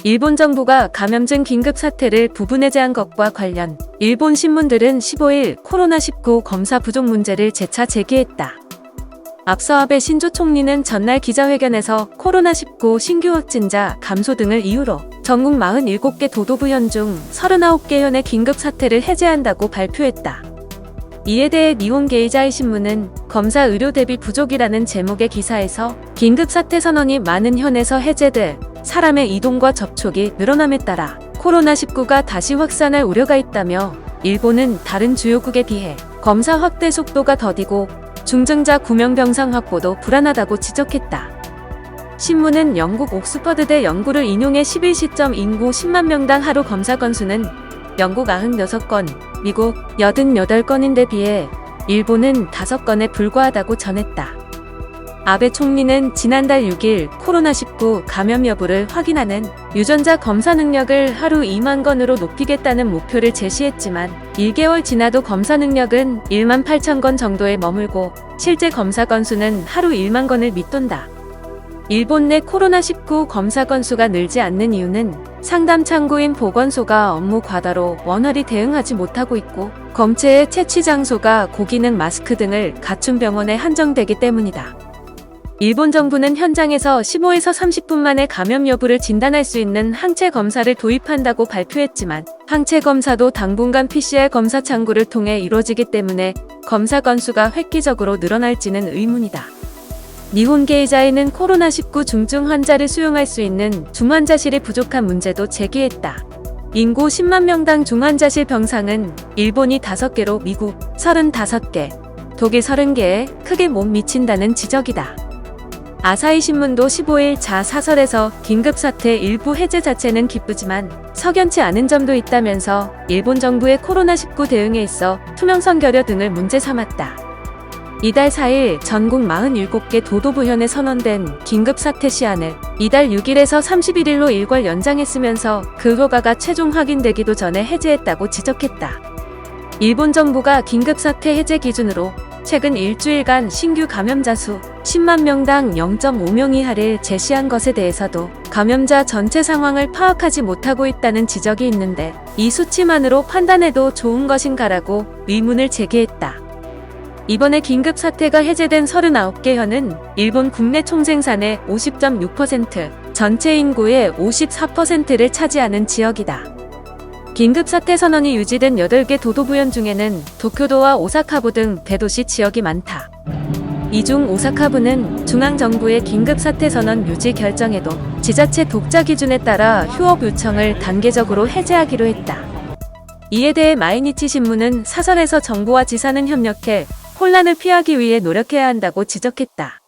일본 정부가 감염증 긴급 사태를 부분 해제한 것과 관련 일본 신문들은 15일 코로나19 검사 부족 문제를 재차 제기했다. 앞서 아베 신조 총리는 전날 기자회견에서 코로나19 신규 확진자 감소 등을 이유로 전국 47개 도도부현 중 39개 현의 긴급 사태를 해제한다고 발표했다. 이에 대해 니혼 게이자이 신문은 검사 의료 대비 부족이라는 제목의 기사에서 긴급 사태 선언이 많은 현에서 해제돼 사람의 이동과 접촉이 늘어남에 따라 코로나19가 다시 확산할 우려가 있다며 일본은 다른 주요국에 비해 검사 확대 속도가 더디고 중증자 구명 병상 확보도 불안하다고 지적했다. 신문은 영국 옥스퍼드대 연구를 인용해 11 시점 인구 10만 명당 하루 검사 건수는 영국 96건, 미국 88건인데 비해 일본은 5건에 불과하다고 전했다. 아베 총리는 지난달 6일 코로나19 감염 여부를 확인하는 유전자 검사 능력을 하루 2만 건으로 높이겠다는 목표를 제시했지만 1개월 지나도 검사 능력은 1만 8천 건 정도에 머물고 실제 검사 건수는 하루 1만 건을 밑돈다. 일본 내 코로나19 검사 건수가 늘지 않는 이유는 상담 창구인 보건소가 업무 과다로 원활히 대응하지 못하고 있고 검체의 채취 장소가 고기능 마스크 등을 갖춘 병원에 한정되기 때문이다. 일본 정부는 현장에서 15에서 30분 만에 감염 여부를 진단할 수 있는 항체 검사를 도입한다고 발표했지만 항체 검사도 당분간 PCR 검사 창구를 통해 이루어지기 때문에 검사 건수가 획기적으로 늘어날지는 의문이다. 니혼 게이자이는 코로나19 중증 환자를 수용할 수 있는 중환자실이 부족한 문제도 제기했다. 인구 10만 명당 중환자실 병상은 일본이 5개로 미국 35개, 독일 30개에 크게 못 미친다는 지적이다. 아사히 신문도 15일 자 사설에서 긴급사태 일부 해제 자체는 기쁘지만 석연치 않은 점도 있다면서 일본 정부의 코로나19 대응에 있어 투명성 결여 등을 문제 삼았다. 이달 4일 전국 47개 도도부현에 선언된 긴급사태 시한을 이달 6일에서 31일로 일괄 연장했으면서 그 효과가 최종 확인되기도 전에 해제했다고 지적했다. 일본 정부가 긴급사태 해제 기준으로 최근 일주일간 신규 감염자 수 10만 명당 0.5명 이하를 제시한 것에 대해서도 감염자 전체 상황을 파악하지 못하고 있다는 지적이 있는데 이 수치만으로 판단해도 좋은 것인가라고 의문을 제기했다. 이번에 긴급사태가 해제된 39개 현은 일본 국내 총생산의 50.6%, 전체 인구의 54%를 차지하는 지역이다. 긴급사태 선언이 유지된 8개 도도부현 중에는 도쿄도와 오사카부 등 대도시 지역이 많다. 이 중 오사카부는 중앙정부의 긴급사태 선언 유지 결정에도 지자체 독자 기준에 따라 휴업 요청을 단계적으로 해제하기로 했다. 이에 대해 마이니치 신문은 사설에서 정부와 지사는 협력해 혼란을 피하기 위해 노력해야 한다고 지적했다.